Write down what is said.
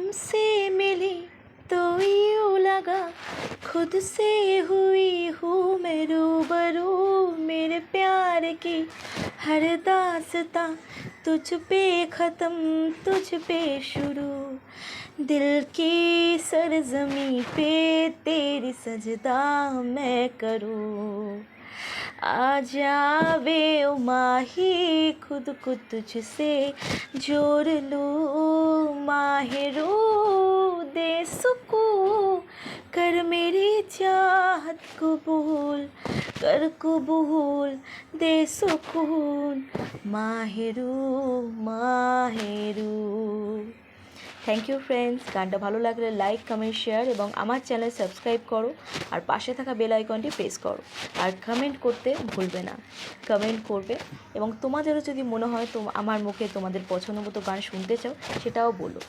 तुमसे मिली तो यूँ लगा खुद से हुई हूँ मैं रूबरू। मेरे प्यार की हर दास्तां तुझ पे ख़त्म तुझ पे शुरू। दिल की सरज़मी पे तेरी सजदा मैं करूँ। आ जावे ओ माही खुद को तुझसे जोड़ लूँ। माहिरू दे सुकून कर मेरी चाहत कबूल कर कबूल दे सुकून। माहिरू माहिरू। Thank you friends. গানটা ভালো লাগলে লাইক কমেন্ট শেয়ার এবং আমার চ্যানেল সাবস্ক্রাইব করো আর পাশে থাকা বেল আইকনটি প্রেস করো আর কমেন্ট করতে ভুলবে না। কমেন্ট করবে এবং তোমাদেরও যদি মনে হয় আমার মুখে তোমাদের পছন্দ মতো গান শুনতে চাও সেটাও বলো।